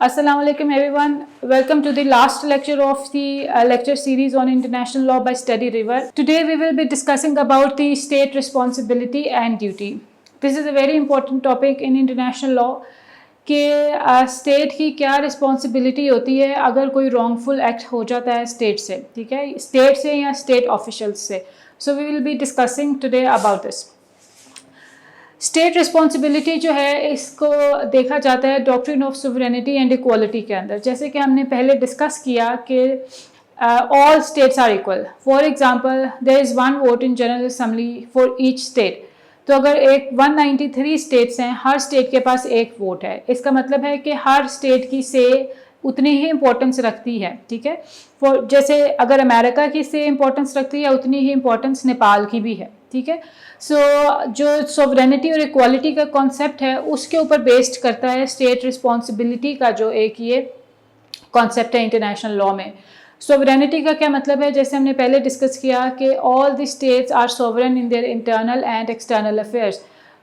Assalamu alaikum everyone. Welcome to the last lecture of the lecture series on international law by Study River. Today we will be discussing about the state responsibility and duty. This is a very important topic in international law کہ state کی کیا responsibility ہوتی ہے اگر کوئی رانگفل act ہو جاتا ہے state سے، ٹھیک ہے، اسٹیٹ سے یا اسٹیٹ آفیشلس سے. So we will be discussing today about this. State responsibility جو ہے اس کو دیکھا جاتا ہے ڈاکٹرن آف سوورینٹی اینڈ ایکوالٹی کے اندر. جیسے کہ ہم نے پہلے ڈسکس کیا کہ all states are equal. For example, there is one vote in General Assembly for each state. تو اگر ایک 193 اسٹیٹس ہیں، ہر اسٹیٹ کے پاس ایک ووٹ ہے، اس کا مطلب ہے کہ ہر اسٹیٹ کی سے اتنی ہی امپورٹنس رکھتی ہے، ٹھیک ہے. جیسے اگر امریکہ کی سے امپورٹنس رکھتی ہے اتنی ہی امپورٹنس نیپال کی بھی ہے، ٹھیک ہے. سو جو سوورینٹی اور ایکوالٹی کا کانسیپٹ ہے اس کے اوپر بیسڈ کرتا ہے اسٹیٹ رسپانسبلٹی کا جو ایک یہ کانسیپٹ ہے انٹرنیشنل لاء میں. سوورینٹی کا کیا مطلب ہے؟ جیسے ہم نے پہلے ڈسکس کیا کہ all the states are sovereign in their internal and external affairs.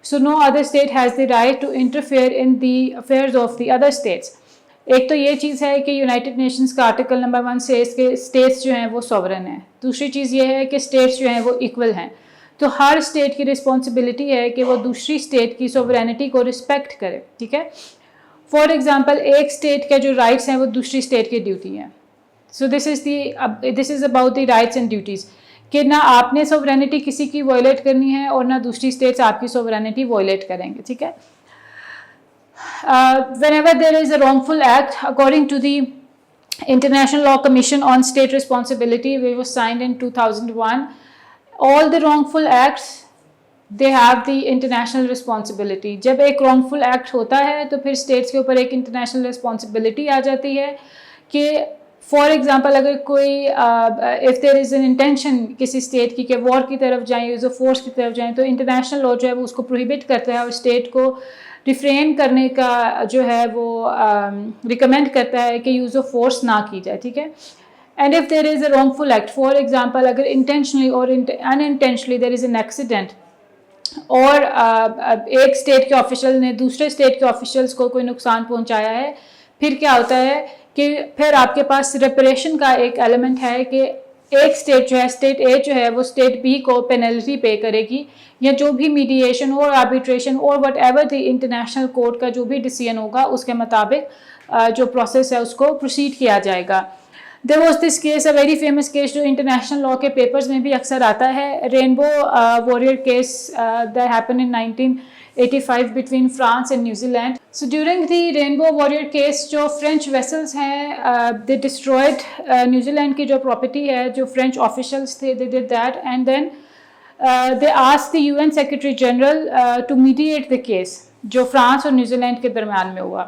So no other state has the right to interfere in the affairs of the other states. ایک تو یہ چیز ہے کہ یونائٹڈ نیشنز کا آرٹیکل نمبر 1 سے اس کے status جو ہیں وہ سوورن ہیں. دوسری چیز یہ ہے کہ اسٹیٹس جو ہیں وہ ایکول ہیں. تو ہر اسٹیٹ کی رسپانسبلٹی ہے کہ وہ دوسری اسٹیٹ کی سوورینٹی کو رسپیکٹ کرے، ٹھیک ہے. فار ایگزامپل ایک اسٹیٹ کے جو رائٹس ہیں وہ دوسری اسٹیٹ کی ڈیوٹی ہیں. So this is about the rights and duties کہ نہ آپ نے سوورینٹی کسی کی وائلیٹ کرنی ہے اور نہ دوسری اسٹیٹس آپ کی سوورینٹی وائلیٹ کریں گے، ٹھیک ہے. whenever there is a wrongful act according to the International Law Commission on State Responsibility which was signed in 2001, all the wrongful acts they have the international responsibility. جب ایک wrongful act ہوتا ہے تو پھر اسٹیٹس کے اوپر ایک international responsibility آ جاتی ہے کہ فار ایگزامپل اگر کوئی if there is an intention کسی اسٹیٹ کی کہ وار کی طرف جائیں، یوز آف فورس کی طرف جائیں، تو انٹرنیشنل لاء جو ہے وہ اس کو پروہیبٹ کرتا ہے اور اسٹیٹ کو ریفرین کرنے کا جو ہے وہ ریکمینڈ کرتا ہے کہ یوز آف فورس نہ کی جائے، ٹھیک ہے. And if there is a wrongful act, for example اگر انٹینشنلی اور intentionally there is an accident اور ایک اسٹیٹ کے آفیشل نے دوسرے اسٹیٹ کے آفیشلس کو کوئی نقصان پہنچایا ہے، پھر کیا ہوتا ہے کہ پھر آپ کے پاس ریپریشن کا ایک ایلیمنٹ ہے کہ ایک اسٹیٹ جو ہے اسٹیٹ اے جو ہے وہ اسٹیٹ بی کو پینلٹی پے کرے گی، یا جو بھی میڈیشن اور آربیٹریشن اور what ever the international court کا جو بھی ڈیسیژن ہوگا اس کے مطابق جو پروسیس ہے اس کو پروسیڈ کیا جائے گا. There was this case a very famous case جو انٹرنیشنل لاء کے پیپرز میں بھی اکثر آتا ہے، Rainbow Warrior case that happen in 1985 between France and New Zealand. So during the Rainbow Warrior case جو فرینچ ویسلز ہیں they destroyed نیو زیلینڈ کی جو پراپرٹی ہے، جو فرینچ آفیشلز تھے they did that and then they asked the UN Secretary General to mediate the case جو France اور new Zealand کے درمیان میں ہوا.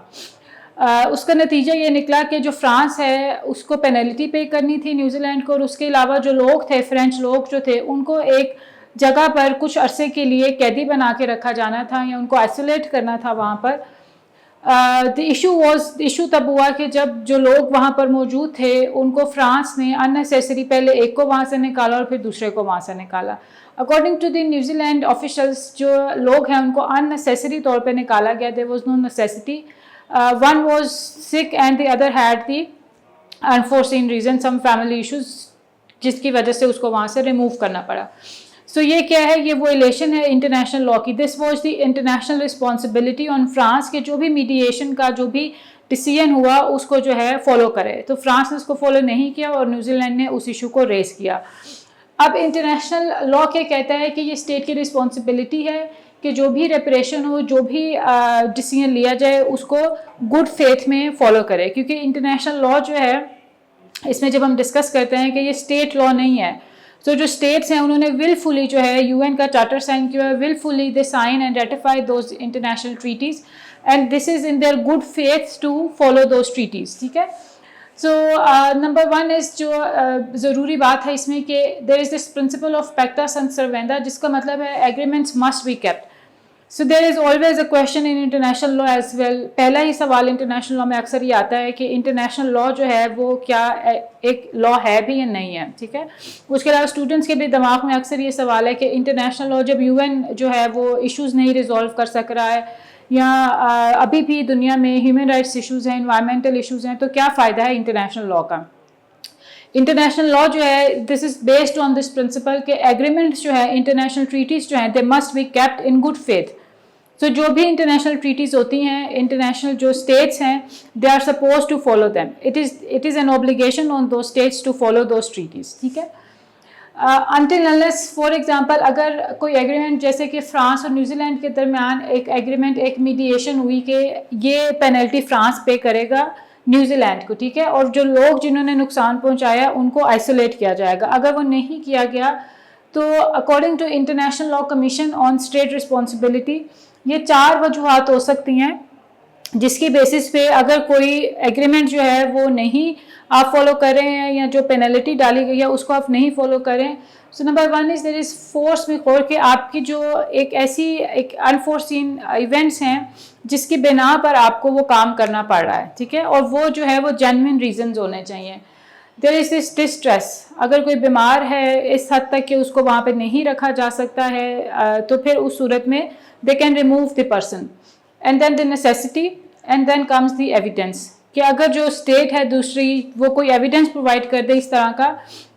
اس کا نتیجہ یہ نکلا کہ جو فرانس ہے اس کو پینلٹی پے کرنی تھی نیو زیلینڈ کو، اور اس کے علاوہ جو لوگ تھے فرینچ لوگ جو تھے ان کو ایک جگہ پر کچھ عرصے کے لیے قیدی بنا کے رکھا جانا تھا یا ان کو آئسولیٹ کرنا تھا وہاں پر. ایشو تب ہوا کہ جب جو لوگ وہاں پر موجود تھے ان کو فرانس نے اننیسیسری پہلے ایک کو وہاں سے نکالا اور پھر دوسرے کو وہاں سے نکالا. According to the New Zealand officials جو لوگ ہیں ان کو اننیسیسری طور پہ نکالا گیا. There was no necessity. One was sick and the other head the enforcing reason some family issues جس کی وجہ سے اس کو وہاں سے ریموو کرنا پڑا. سو یہ کیا ہے؟ یہ وائلیشن ہے انٹرنیشنل لاء کی. This was the international responsibility on France کہ جو بھی میڈیشن کا جو بھی ڈیسیژن ہوا اس کو جو ہے فالو کرے. تو فرانس نے اس کو فالو نہیں کیا اور نیو زیلینڈ نے اس ایشو کو ریز کیا. اب انٹرنیشنل لاء کیا کہتا ہے کہ یہ اسٹیٹ کی رسپانسبلٹی ہے کہ جو بھی ریپریشن ہو، جو بھی ڈیسیژن لیا جائے اس کو گڈ فیتھ میں فالو کرے. کیونکہ انٹرنیشنل لاء جو ہے اس میں جب ہم ڈسکس کرتے ہیں کہ یہ اسٹیٹ لاء نہیں ہے، تو جو اسٹیٹس ہیں انہوں نے ولفلی جو ہے یو این کا چارٹر سائن کیا ہے، wilfully they sign and ratify those international treaties and this is in their good faith to follow those treaties, ٹھیک ہے. سو نمبر 1 از جو ضروری بات ہے اس میں کہ there is this principle of pacta sunt servanda, جس کا مطلب ہے agreements must be kept. So there is always a question in international law as well. پہلا ہی سوال انٹرنیشنل لاء میں اکثر یہ آتا ہے کہ انٹرنیشنل لاء جو ہے وہ کیا ایک لاء ہے بھی یا نہیں ہے، ٹھیک ہے. اس کے علاوہ اسٹوڈنٹس کے بھی دماغ میں اکثر یہ سوال ہے کہ انٹرنیشنل لاء جب یو این جو ہے وہ ایشوز نہیں ریزالو کر سک رہا ہے یا ابھی بھی دنیا میں ہیومن رائٹس ایشوز ہیں, انوائرمنٹل ایشوز ہیں, تو کیا فائدہ ہے انٹرنیشنل لاء کا. انٹرنیشنل لاء جو ہے this is based on this principle کہ ایگریمنٹس جو ہے, انٹرنیشنل ٹریٹیز جو ہیں, they must be kept in good faith. So جو بھی انٹرنیشنل ٹریٹیز ہوتی ہیں, انٹرنیشنل جو اسٹیٹس ہیں, they are suppose to follow them. It is an obligation on those states to follow those treaties. ٹھیک ہے. انٹل انلیس فار ایگزامپل اگر کوئی ایگریمنٹ جیسے کہ فرانس اور نیوزی لینڈ کے درمیان ایک ایگریمنٹ, ایک میڈیشن ہوئی کہ یہ پینلٹی فرانس پے کرے گا نیوزی لینڈ کو, ٹھیک ہے, اور جو لوگ جنہوں نے نقصان پہنچایا ان کو آئسولیٹ کیا جائے گا. اگر وہ نہیں کیا گیا تو according to International Law Commission on state responsibility یہ 4 وجوہات ہو سکتی ہیں جس کی بیسس پہ اگر کوئی ایگریمنٹ جو ہے وہ نہیں آپ فالو کر رہے ہیں یا جو پینلٹی ڈالی گئی ہے اس کو آپ نہیں فالو کریں. سو نمبر 1 از دیر از فورس میجور کہ آپ کی جو ایک ایسی ایک انفورسین ایونٹس ہیں جس کی بنا پر آپ کو وہ کام کرنا پڑ رہا ہے. ٹھیک ہے. اور وہ جو ہے وہ جینوئن ریزنز ہونے چاہیے. دیر از دس ڈسٹریس, اگر کوئی بیمار ہے اس حد تک کہ اس کو وہاں پہ نہیں رکھا جا سکتا ہے تو پھر اس صورت میں they can remove the person. And then the necessity, and then comes the evidence کہ اگر جو اسٹیٹ ہے دوسری وہ کوئی ایویڈنس پرووائڈ کر دے اس طرح کا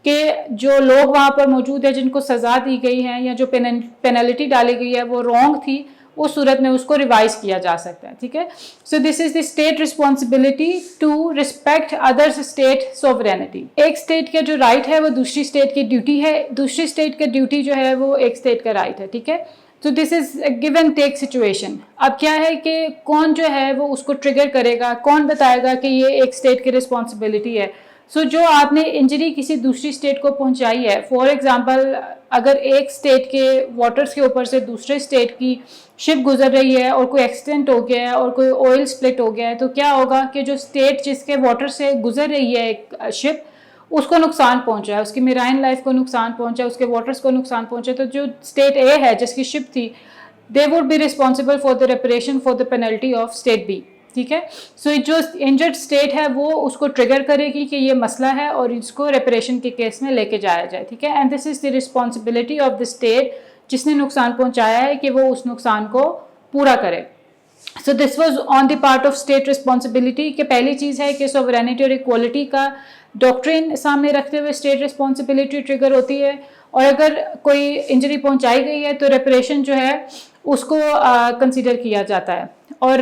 کہ جو لوگ وہاں پر موجود ہیں جن کو سزا دی گئی ہے یا جو پینلٹی ڈالی گئی ہے وہ رانگ تھی, اس صورت میں اس کو ریوائز کیا جا سکتا ہے. ٹھیک ہے. So this is the state responsibility to respect others state sovereignty. ایک اسٹیٹ کا جو رائٹ ہے وہ دوسری اسٹیٹ کی ڈیوٹی ہے, دوسری اسٹیٹ کا ڈیوٹی جو ہے وہ ایک اسٹیٹ کا رائٹ ہے. ٹھیک ہے. تو دس is a give and take situation. اب کیا ہے کہ کون جو ہے وہ اس کو ٹریگر کرے گا, کون بتائے گا کہ یہ ایک اسٹیٹ کی رسپانسبلٹی ہے. سو جو آپ نے انجری کسی دوسری اسٹیٹ کو پہنچائی ہے, فار ایگزامپل اگر ایک اسٹیٹ کے واٹرس کے اوپر سے دوسرے اسٹیٹ کی شپ گزر رہی ہے اور کوئی ایکسیڈنٹ ہو گیا ہے اور کوئی آئل سپلٹ ہو گیا ہے, تو کیا ہوگا کہ جو اسٹیٹ جس کے واٹر سے گزر رہی ہے ایک شپ, اس کو نقصان پہنچا ہے, اس کی میرائن لائف کو نقصان پہنچا ہے, اس کے واٹرس کو نقصان پہنچا ہے, تو جو اسٹیٹ اے ہے جس کی شپ تھی they would be responsible for the reparation for the penalty of state B. ٹھیک ہے. سو جو انجرڈ اسٹیٹ ہے وہ اس کو ٹریگر کرے گی کہ یہ مسئلہ ہے اور اس کو ریپریشن کے کیس میں لے کے جایا جائے. ٹھیک ہے. And this is the responsibility of the state جس نے نقصان پہنچایا ہے کہ وہ اس نقصان کو پورا کرے. So this was on the part of state responsibility کہ پہلی چیز ہے کہ سوورینٹی اور ایکوالٹی کا ڈاکٹرین سامنے رکھتے ہوئے اسٹیٹ رسپانسبلٹی ٹریگر ہوتی ہے, اور اگر کوئی انجری پہنچائی گئی ہے تو ریپریشن جو ہے اس کو کنسیڈر کیا جاتا ہے. اور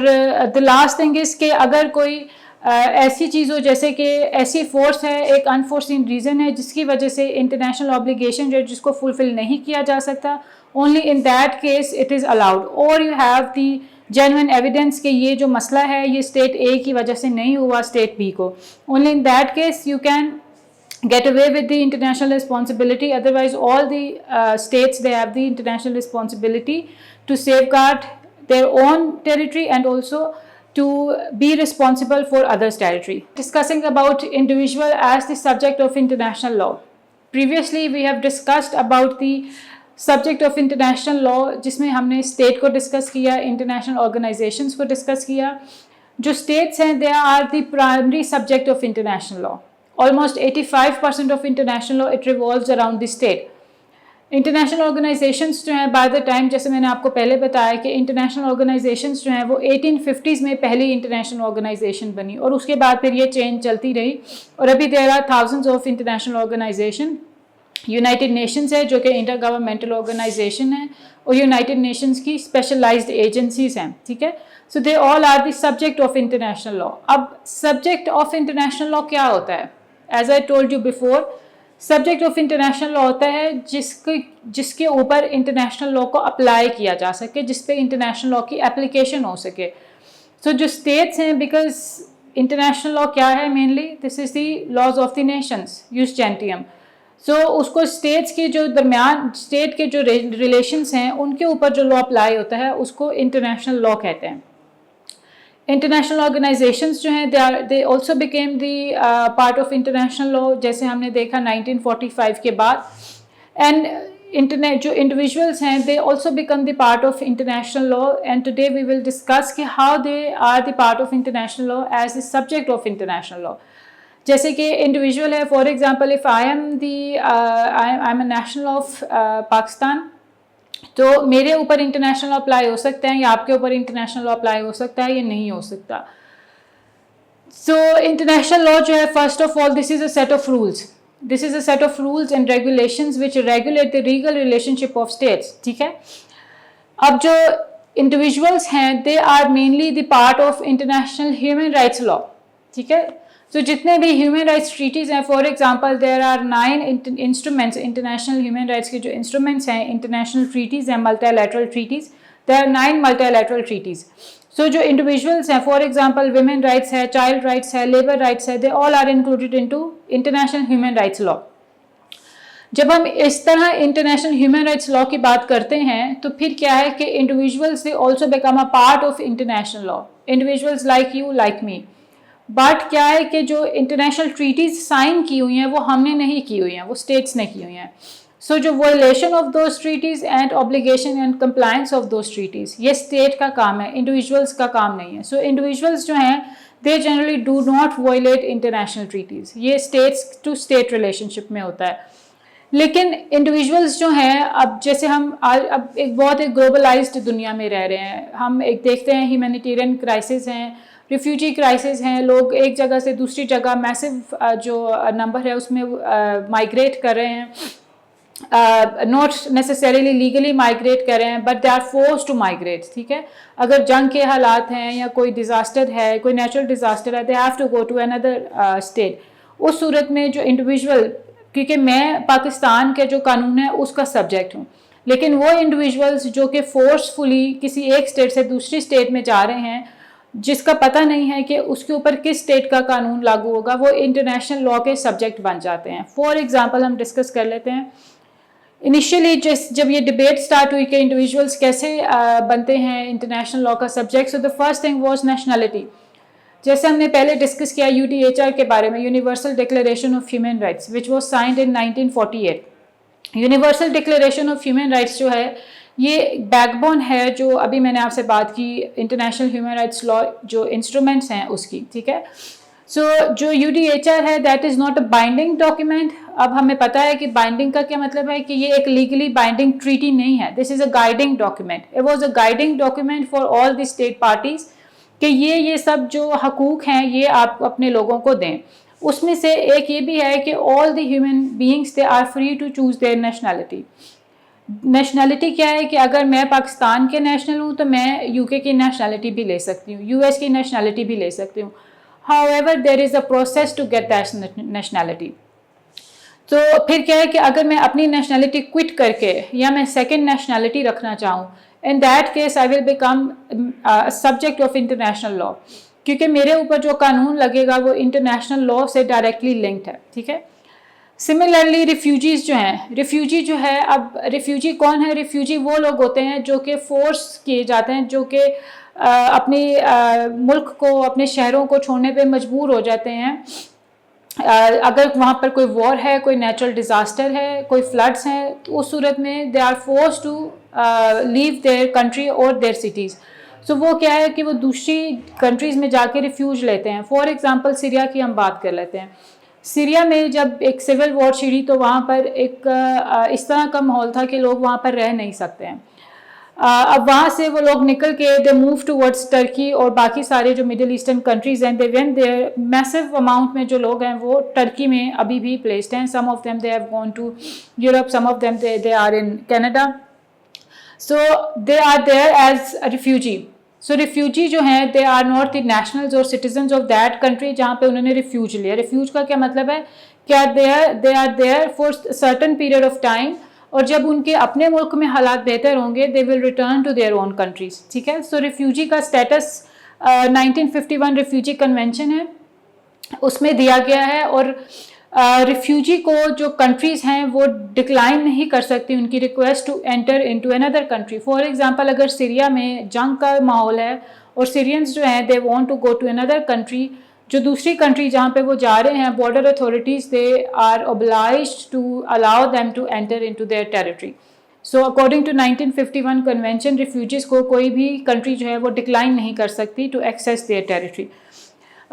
دی لاسٹ تھنگ از کہ اگر کوئی ایسی چیز ہو جیسے کہ ایسی فورس ہے, ایک انفورسین ریزن ہے جس کی وجہ سے انٹرنیشنل آبلیگیشن جو ہے جس کو فلفل نہیں کیا جا سکتا, only in that case it is allowed, اور you have the genuine evidence کہ یہ جو مسئلہ ہے یہ اسٹیٹ اے کی وجہ سے نہیں ہوا اسٹیٹ بی کو, only in that case you can get away with the international responsibility. Otherwise all the states they have the international responsibility to safeguard their own territory and also to be responsible for others' territory. Discussing about individual as the subject of international law. Previously we have discussed about the subject of international law جس میں ہم نے state کو discuss کیا, international organizations کو discuss کیا. جو states ہیں they are the primary subject of international law. Almost 85% of international law it revolves around the state. International organisations جو ہیں بائی دا ٹائم, جیسے میں نے آپ کو پہلے بتایا کہ انٹرنیشنل آرگنائزیشنس جو ہیں وہ 1850s میں پہلی انٹرنیشنل آرگنائزیشن بنی, اور اس کے بعد پھر یہ چینج چلتی رہی, اور ابھی there are thousands of international organization. United Nations ہے جو کہ انٹر گورنمنٹل آرگنائزیشن ہے, اور یونائٹڈ نیشنز کی اسپیشلائزڈ ایجنسیز ہیں. ٹھیک ہے. So they all are the subject of international law. اب سبجیکٹ آف انٹرنیشنل لاء کیا ہوتا ہے؟ As I told you before, subject of international law ہوتا ہے جس کے اوپر انٹرنیشنل لاء کو اپلائی کیا جا سکے, جس پہ انٹرنیشنل لاء کی اپلیکیشن ہو سکے. سو جو اسٹیٹس ہیں, بیکاز انٹرنیشنل لاء کیا ہے mainly, this is the laws of the nations, یوس جینٹیم. سو اس کو اسٹیٹس کے جو درمیان اسٹیٹ کے جو ریلیشنس ہیں ان کے اوپر جو لاء اپلائی ہوتا ہے اس کو انٹرنیشنل لاء کہتے ہیں. انٹرنیشنل آرگنائزیشنس جو ہیں they also became the part of international law, جیسے ہم نے دیکھا 1945 کے بعد. اینڈ جو انڈیویژولس ہیں they also become the part of international law, and today we will discuss کہ how they are the part of international law as the subject of international law. جیسے کہ انڈیویژول ہے, for example if I am a national of Pakistan, تو میرے اوپر international law apply ہو سکتا ہے یا آپ کے اوپر انٹرنیشنل لا اپلائی ہو سکتا ہے یا نہیں ہو سکتا. سو انٹرنیشنل لا جو ہے first of all this is a set of rules. This is a set of rules and regulations which regulate the legal relationship of states. ٹھیک ہے. اب جو انڈیویژولس ہیں they are mainly the part of international human rights law. ٹھیک ہے. تو جتنے بھی ہیومن رائٹس ٹریٹیز ہیں, for example there are 9 instruments, international human rights کے جو انسٹرومنٹس ہیں, انٹرنیشنل ٹریٹیز ہیں, multi lateral treaties, there are 9 multilateral treaties. So جو انڈیویژولس ہیں, فار ایگزامپل ویمن رائٹس ہے, چائلڈ رائٹس ہے, لیبر رائٹس ہے, they all are included into international human rights law. جب ہم اس طرح انٹرنیشنل ہیومن رائٹس لا کی بات کرتے ہیں تو پھر کیا ہے کہ individuals they also become a part of international law. Individuals like you like me. But کیا ہے کہ جو انٹرنیشنل ٹریٹیز سائن کی ہوئی ہیں وہ ہم نے نہیں کی ہوئی ہیں, وہ اسٹیٹس نے کی ہوئی ہیں. سو جو violation of those treaties and obligation and compliance of those treaties یہ اسٹیٹ کا کام ہے, انڈیویژولس کا کام نہیں ہے. سو انڈیویژولس جو ہیں they generally do not violate international treaties. یہ states to state relationship میں ہوتا ہے. لیکن انڈیویژولس جو ہیں, اب جیسے ہم اب ایک بہت ایک گلوبلائزڈ دنیا میں رہ رہے ہیں, ہم ایک دیکھتے ہیں ہیومینیٹیرین کرائسس ہیں, ریفیوجی کرائسس ہیں, لوگ ایک جگہ سے دوسری جگہ میسو جو نمبر ہے اس میں مائگریٹ کر رہے ہیں, ناٹ نیسسریلی لیگلی مائگریٹ کر رہے ہیں but they are force to migrate. ٹھیک ہے. اگر جنگ کے حالات ہیں یا کوئی ڈیزاسٹر ہے, کوئی نیچرل ڈیزاسٹر ہے, they have to go to اندر اسٹیٹ. اس صورت میں جو انڈیویژول, کیونکہ میں پاکستان کے جو قانون ہے اس کا سبجیکٹ ہوں, لیکن وہ انڈیویژولس جو کہ فورسفلی کسی ایک اسٹیٹ سے دوسری اسٹیٹ میں جا رہے ہیں جس کا پتہ نہیں ہے کہ اس کے اوپر کس اسٹیٹ کا قانون لاگو ہوگا, وہ انٹرنیشنل لا کے سبجیکٹ بن جاتے ہیں. فار ایگزامپل ہم ڈسکس کر لیتے ہیں. انیشیلی جب یہ ڈبیٹ سٹارٹ ہوئی کہ انڈیویژولس کیسے بنتے ہیں انٹرنیشنل لا کا subject, so the first thing was nationality. جیسے ہم نے پہلے ڈسکس کیا UDHR کے بارے میں, universal declaration of human rights which was signed in 1948. Universal declaration of human rights جو ہے یہ بیک بون ہے جو ابھی میں نے آپ سے بات کی انٹرنیشنل ہیومن رائٹس لا جو انسٹرومنٹس ہیں اس کی. ٹھیک ہے. سو جو UDHR ہے that is not a binding document. اب ہمیں پتہ ہے کہ بائنڈنگ کا کیا مطلب ہے کہ یہ ایک لیگلی بائنڈنگ ٹریٹی نہیں ہے. This is a guiding document. It was a guiding document for all the state parties کہ یہ سب جو حقوق ہیں یہ آپ اپنے لوگوں کو دیں. اس میں سے ایک یہ بھی ہے کہ all the human beings they are free to choose their nationality. Nationality کیا ہے کہ اگر میں پاکستان کے نیشنل ہوں تو میں UK کی نیشنلٹی بھی لے سکتی ہوں, US کی نیشنلٹی بھی لے سکتی ہوں. However, there is a process to get that nationality. تو پھر کیا ہے کہ اگر میں اپنی نیشنلٹی کوئٹ کر کے یا میں سیکنڈ نیشنلٹی رکھنا چاہوں, in that case I will become a subject of international law, کیونکہ میرے اوپر جو قانون لگے گا وہ انٹرنیشنل لا سے ڈائریکٹلی لنکڈ ہے. ٹھیک ہے. سملرلی ریفیوجیز جو ہیں, ریفیوجی جو ہے, اب ریفیوجی کون ہے؟ ریفیوجی وہ لوگ ہوتے ہیں جو کہ فورس کیے جاتے ہیں, جو کہ اپنی ملک کو, اپنے شہروں کو چھوڑنے پہ مجبور ہو جاتے ہیں اگر وہاں پر کوئی وار ہے, کوئی نیچرل ڈیزاسٹر ہے, کوئی فلڈس ہیں, تو اس صورت میں they are force to leave their country اور دیئر سٹیز. سو وہ کیا ہے کہ وہ دوسری کنٹریز میں جا کے ریفیوج لیتے ہیں. فار ایگزامپل سیریا کی ہم بات کر لیتے ہیں. سیریا میں جب ایک سول وار چھڑی تو وہاں پر ایک اس طرح کا ماحول تھا کہ لوگ وہاں پر رہ نہیں سکتے ہیں. اب وہاں سے وہ لوگ نکل کے دے موو ٹورڈز ٹرکی اور باقی سارے جو مڈل ایسٹرن کنٹریز ہیں, دے وین دیئر میسو اماؤنٹ میں جو لوگ ہیں وہ ٹرکی میں ابھی بھی پلیسڈ ہیں. Some of them they have gone to Europe, some of them they are in Canada. So they are there as refugee. So refugee جو ہیں they are not the nationals اور سٹیزنز آف دیٹ کنٹری جہاں پہ انہوں نے refuge لیا. Refuge کا کیا مطلب ہے کہ they are there for certain period of time, اور جب ان کے اپنے ملک میں حالات بہتر ہوں گے they will return to their own countries. ٹھیک ہے. سو ریفیوجی کا اسٹیٹس 1951 ریفیوجی کنونشن ہے اس میں دیا گیا ہے, اور ریفیوجی کو جو کنٹریز ہیں وہ ڈکلائن نہیں کر سکتی ان کی request to enter into another country. For example اگر سیریا میں جنگ کا ماحول ہے اور سیرینز جو ہیں they want to go to another country, جو دوسری کنٹری جہاں پہ وہ جا رہے ہیں border authorities they are obliged to allow them to enter into their territory. So according to 1951 convention refugees کو کوئی بھی کنٹری جو ہے وہ ڈکلائن نہیں کر سکتی to access their territory.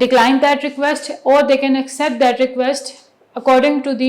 decline that request or they can accept that request according to the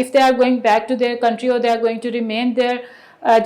if they are going back to their country or they are going to remain there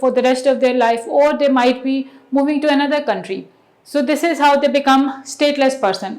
for the rest of their life, or they might be moving to another country. So this is how they become stateless person.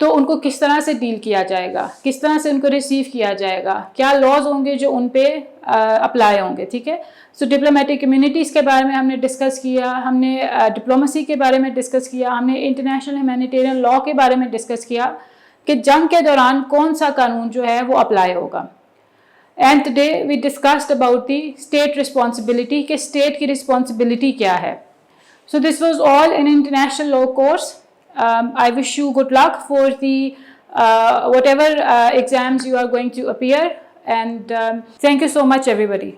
تو ان کو کس طرح سے deal کیا جائے گا, کس طرح سے ان کو ریسیو کیا جائے گا, کیا لاز ہوں گے جو ان پہ اپلائی ہوں گے, ٹھیک ہے. سو ڈپلومیٹک کمیونٹیز کے بارے میں ہم نے ڈسکس کیا, ہم نے ڈپلومسی کے بارے میں ڈسکس کیا, ہم نے انٹرنیشنل ہیومینیٹیرین لاء کے بارے میں ڈسکس کیا کہ جنگ کے دوران کون سا قانون جو ہے وہ اپلائی ہوگا. And today we discussed about the state responsibility, کہ اسٹیٹ کی رسپانسبلٹی کیا ہے. So this was all in international law course. I wish you good luck for the whatever exams you are going to appear, and thank you so much everybody.